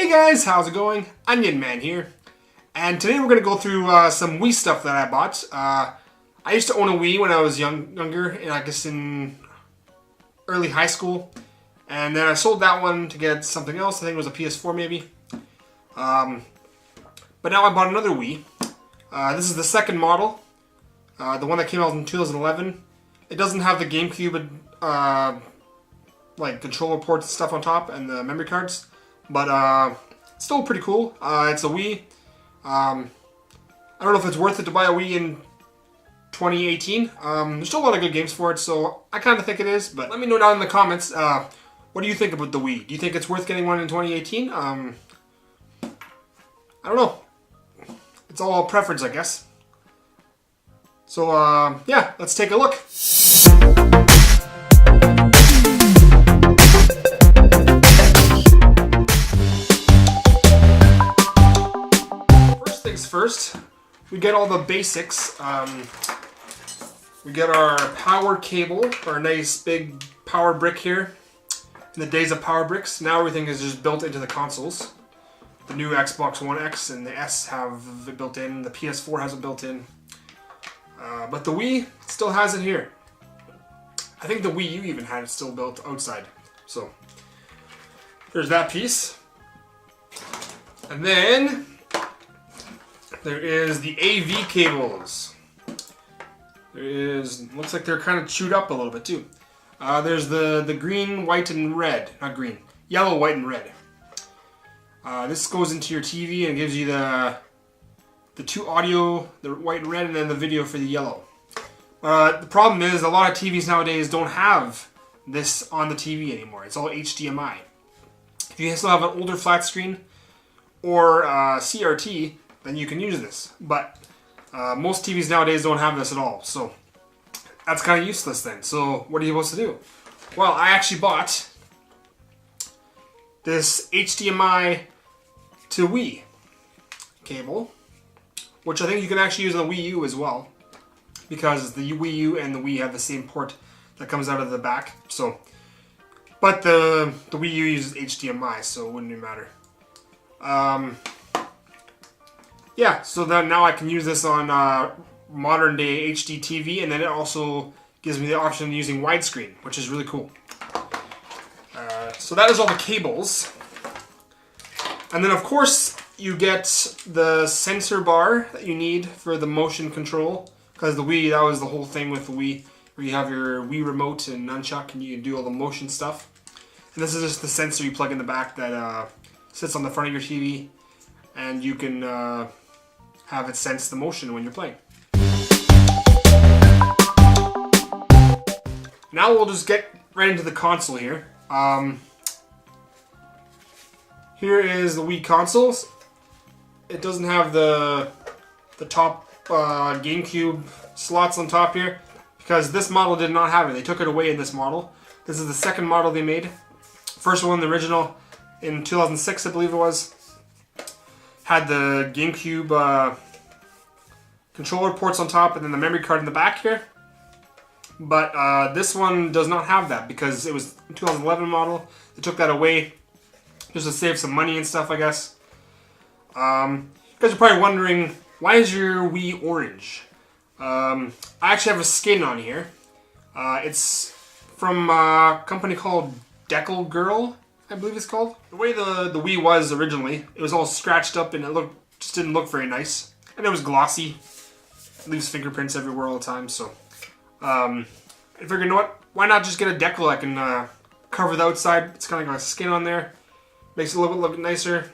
Hey guys, how's it going? Onion Man here. And today we're going to go through some Wii stuff that I bought. I used to own a Wii when I was younger, and I guess in early high school. And then I sold that one to get something else. I think it was a PS4 maybe. But now I bought another Wii. This is the second model. The one that came out in 2011. It doesn't have the GameCube like controller ports and stuff on top and the memory cards. But it's still pretty cool. It's a Wii. I don't know if it's worth it to buy a Wii in 2018. There's still a lot of good games for it, so I kind of think it is. But let me know down in the comments, what do you think about the Wii? Do you think it's worth getting one in 2018? I don't know. It's all preference, I guess. So, yeah, let's take a look. First things first, we get all the basics. We get our power cable, our nice big power brick here. In the days of power bricks, now everything is just built into the consoles. The new Xbox One X and the S have it built in. The PS4 has it built in. But the Wii still has it here. I think the Wii U even had it still built outside. So, there's that piece. And then, there is the AV cables. Looks like they're kind of chewed up a little bit too. There's the green, white, and red. Not green. Yellow, white, and red. This goes into your TV and gives you the two audio, the white and red, and then the video for the yellow. The problem is a lot of TVs nowadays don't have this on the TV anymore. It's all HDMI. If you still have an older flat screen or CRT, then you can use this. But most TVs nowadays don't have this at all. So that's kind of useless then. So what are you supposed to do? Well, I actually bought this HDMI to Wii cable, which I think you can actually use on the Wii U as well, because the Wii U and the Wii have the same port that comes out of the back. So, but the Wii U uses HDMI, so it wouldn't even matter. Yeah, so then now I can use this on modern day HD TV, and then it also gives me the option of using widescreen, which is really cool. So that is all the cables. And then of course you get the sensor bar that you need for the motion control. Because the Wii, that was the whole thing with the Wii, where you have your Wii remote and nunchuck and you can do all the motion stuff. And this is just the sensor you plug in the back that sits on the front of your TV, and you can have it sense the motion when you're playing. Now we'll just get right into the console here. Here is the Wii consoles. It doesn't have the top GameCube slots on top here, because this model did not have it. They took it away in this model. This is the second model they made. First one, the original, in 2006 I believe it was, had the GameCube controller ports on top and then the memory card in the back here. But this one does not have that because it was a 2011 model. They took that away just to save some money and stuff, I guess. You guys are probably wondering, why is your Wii orange? I actually have a skin on here. It's from a company called Deckle Girl, I believe it's called. The way the Wii was originally, it was all scratched up and it just didn't look very nice. And it was glossy. It leaves fingerprints everywhere all the time, so... I figured, you know what? Why not just get a decal that can cover the outside? It's kind of like a skin on there. Makes it a little bit look nicer.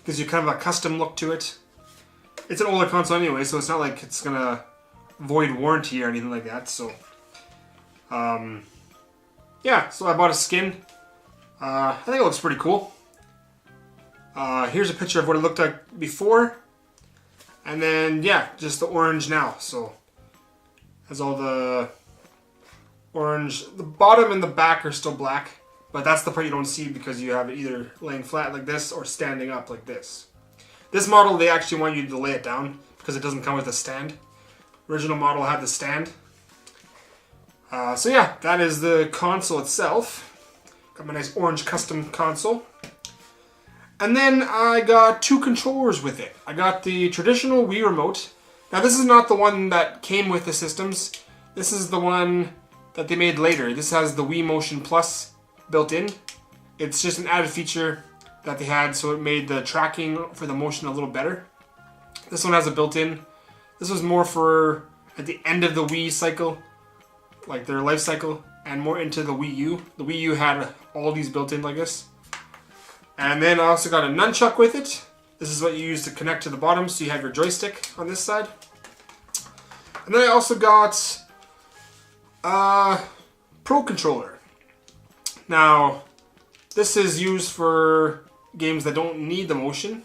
Gives you kind of a custom look to it. It's an older console anyway, so it's not like it's gonna void warranty or anything like that. So, yeah. So I bought a skin. I think it looks pretty cool. Here's a picture of what it looked like before. And then, yeah, just the orange now. So, has all the orange. The bottom and the back are still black. But that's the part you don't see because you have it either laying flat like this or standing up like this. This model, they actually want you to lay it down because it doesn't come with a stand. Original model had the stand. So yeah, that is the console itself. Got my nice orange custom console. And then I got 2 controllers with it. I got the traditional Wii Remote. Now this is not the one that came with the systems. This is the one that they made later. This has the Wii Motion Plus built in. It's just an added feature that they had, so it made the tracking for the motion a little better. This one has a built-in. This was more for at the end of the Wii cycle, like their life cycle, and more into the Wii U. The Wii U had all these built in like this. And then I also got a nunchuck with it. This is what you use to connect to the bottom, so you have your joystick on this side. And then I also got a Pro Controller. Now, this is used for games that don't need the motion.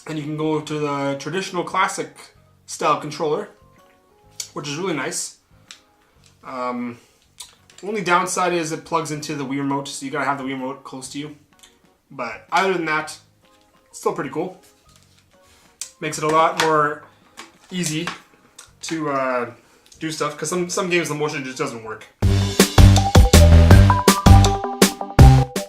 And you can go to the traditional classic style controller, which is really nice. Only downside is it plugs into the Wii Remote, so you gotta have the Wii Remote close to you. But other than that, it's still pretty cool. Makes it a lot more easy to do stuff, because some games the motion just doesn't work.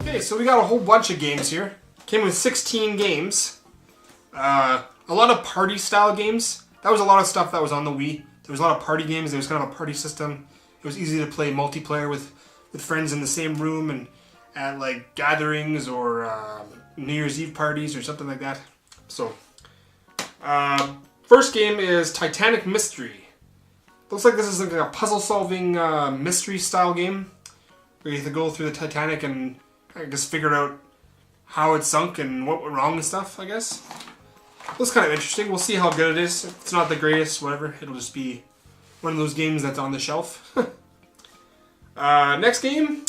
Okay, so we got a whole bunch of games here. Came with 16 games. A lot of party style games. That was a lot of stuff that was on the Wii. There was a lot of party games. There was kind of a party system. It was easy to play multiplayer with friends in the same room and at like gatherings or New Year's Eve parties or something like that. So, first game is Titanic Mystery. Looks like this is like a puzzle-solving mystery style game where you have to go through the Titanic and I guess figure out how it sunk and what went wrong and stuff, I guess. Looks kind of interesting. We'll see how good it is. If it's not the greatest, whatever. It'll just be one of those games that's on the shelf. Next game,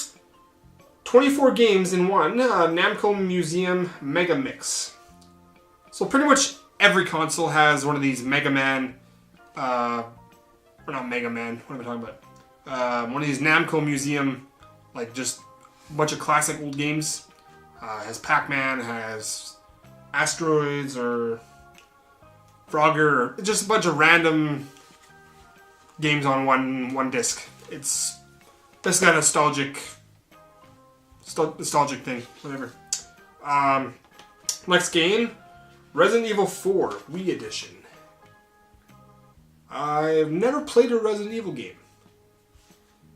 24 games in one, Namco Museum Mega Mix. So pretty much every console has one of these Mega Man, or not Mega Man, what am I talking about? One of these Namco Museum, like just a bunch of classic old games. Has Pac-Man, has Asteroids, or Frogger, or just a bunch of random games on one disc. It's basically a nostalgic thing, whatever. Next game, Resident Evil 4 Wii Edition. I've never played a Resident Evil game.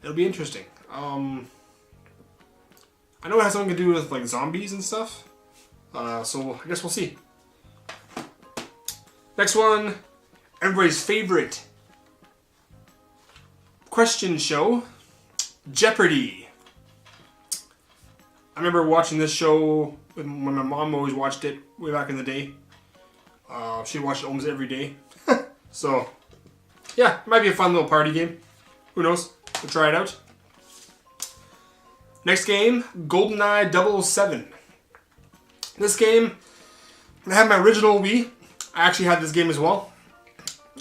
It'll be interesting. I know it has something to do with like zombies and stuff. So I guess we'll see. Next one, everybody's favorite question show, Jeopardy! I remember watching this show when my mom always watched it way back in the day. She watched it almost every day. So, yeah, it might be a fun little party game. Who knows? We'll try it out. Next game, GoldenEye 007. This game, I have my original Wii. I actually had this game as well.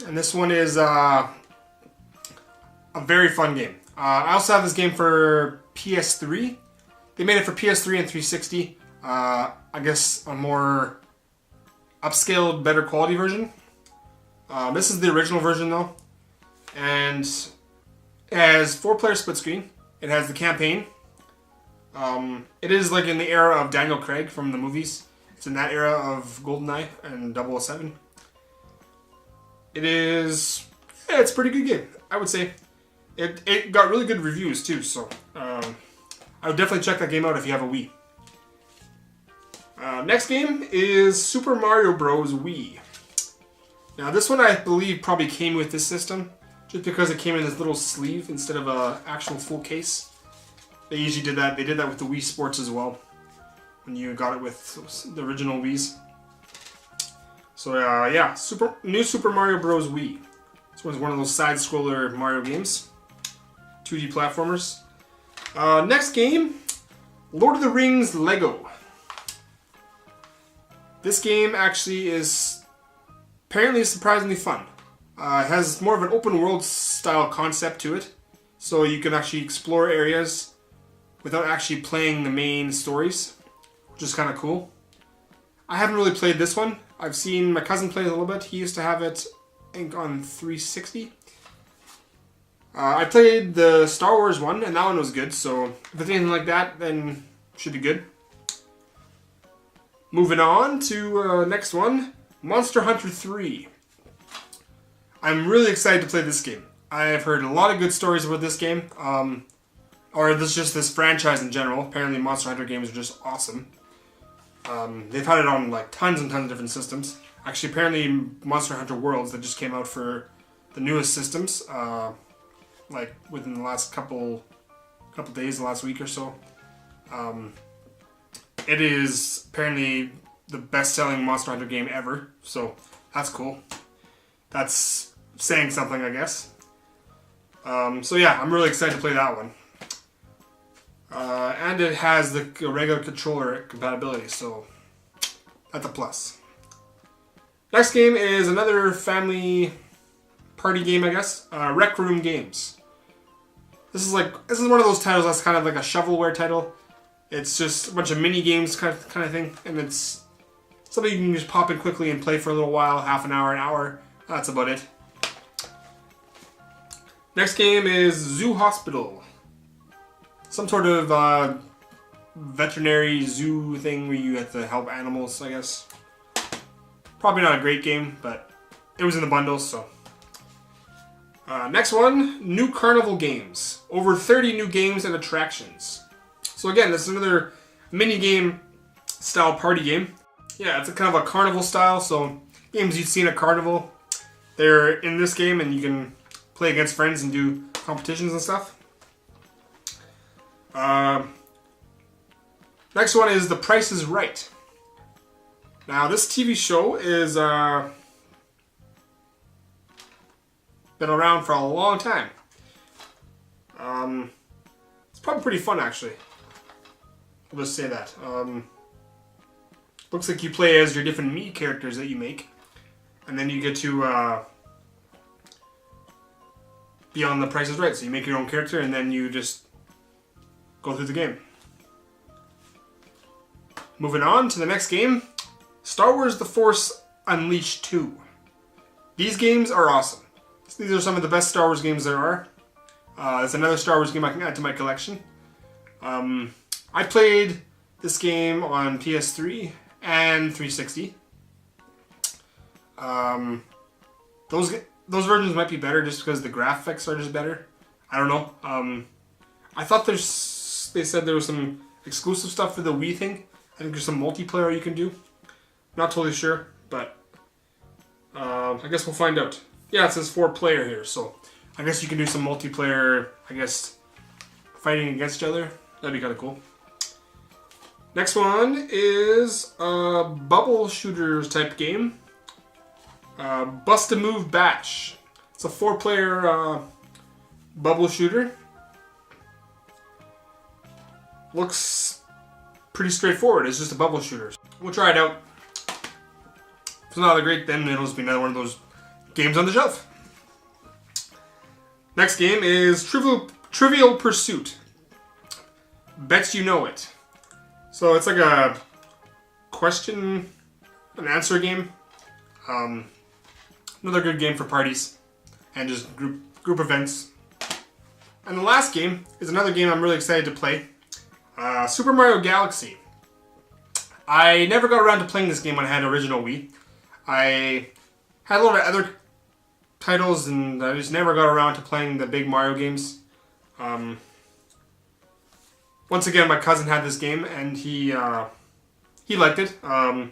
And this one is a very fun game. I also have this game for PS3. They made it for PS3 and 360. I guess a more upscaled, better quality version. This is the original version though. And it has 4-player split screen. It has the campaign. It is like in the era of Daniel Craig from the movies. It's in that era of GoldenEye and 007. It's a pretty good game, I would say. It got really good reviews too, so I would definitely check that game out if you have a Wii. Next game is Super Mario Bros. Wii. Now this one I believe probably came with this system, just because it came in this little sleeve instead of an actual full case. They usually did that. They did that with the Wii Sports as well, when you got it with the original Wiis. So yeah, new Super Mario Bros. Wii. This one's one of those side-scroller Mario games. 2D platformers. Next game, Lord of the Rings Lego. This game actually is apparently surprisingly fun. It has more of an open world style concept to it, so you can actually explore areas without actually playing the main stories, which is kind of cool. I haven't really played this one. I've seen my cousin play it a little bit. He used to have it, I think, on 360. I played the Star Wars one, and that one was good, so if it's anything like that, then it should be good. Moving on to next one, Monster Hunter 3. I'm really excited to play this game. I've heard a lot of good stories about this game, or this franchise in general. Apparently Monster Hunter games are just awesome. They've had it on like tons and tons of different systems. Actually, apparently Monster Hunter Worlds that just came out for the newest systems, like within the last couple days, the last week or so. It is apparently the best-selling Monster Hunter game ever, so that's cool. That's saying something, I guess. So yeah, I'm really excited to play that one. And it has the regular controller compatibility, so that's a plus. Next game is another family party game, I guess. Rec Room Games. This is one of those titles that's kind of like a shovelware title. It's just a bunch of mini games kind of thing, and it's something you can just pop in quickly and play for a little while, half an hour, an hour. That's about it. Next game is Zoo Hospital. Some sort of veterinary zoo thing where you have to help animals, I guess. Probably not a great game, but it was in the bundles, so. Next one, New Carnival Games. Over 30 new games and attractions. So again, this is another mini game style party game. Yeah, it's a kind of a carnival style, so games you'd see in a carnival, they're in this game and you can play against friends and do competitions and stuff. Next one is The Price is Right. Now this TV show is been around for a long time. It's probably pretty fun actually. I'll just say that. Looks like you play as your different Mii characters that you make, and then you get to be on The Price is Right. So you make your own character, and then you just go through the game. Moving on to the next game, Star Wars The Force Unleashed 2. These games are awesome. These are some of the best Star Wars games there are. It's another Star Wars game I can add to my collection. I played this game on PS3 and 360. Those versions might be better just because the graphics are just better. I don't know. I thought they said there was some exclusive stuff for the Wii thing. I think there's some multiplayer you can do. Not totally sure, but I guess we'll find out. Yeah, it says 4-player here, so I guess you can do some multiplayer, I guess, fighting against each other. That'd be kind of cool. Next one is a bubble shooters type game. Bust a Move Bash. It's a 4-player bubble shooter. Looks pretty straightforward. It's just a bubble shooter. We'll try it out. If it's not great, then it'll just be another one of those games on the shelf. Next game is Trivial Pursuit. Bet you know it. So it's like a question and answer game. Another good game for parties and just group events. And the last game is another game I'm really excited to play. Super Mario Galaxy. I never got around to playing this game when I had original Wii. I had a lot of other titles and I just never got around to playing the big Mario games. Once again, my cousin had this game and he liked it. I've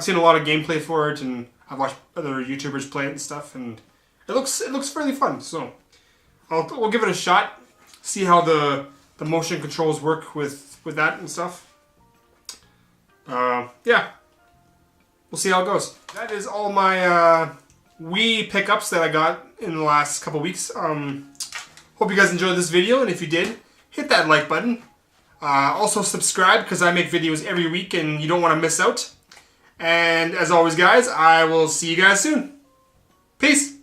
seen a lot of gameplay for it and I've watched other YouTubers play it and stuff, and it looks fairly fun. So we'll give it a shot. See how the motion controls work with that and stuff. Yeah, we'll see how it goes. That is all my Wii pickups that I got in the last couple weeks. Hope you guys enjoyed this video, and if you did, hit that like button. Also subscribe because I make videos every week and you don't want to miss out. And as always, guys, I will see you guys soon. Peace!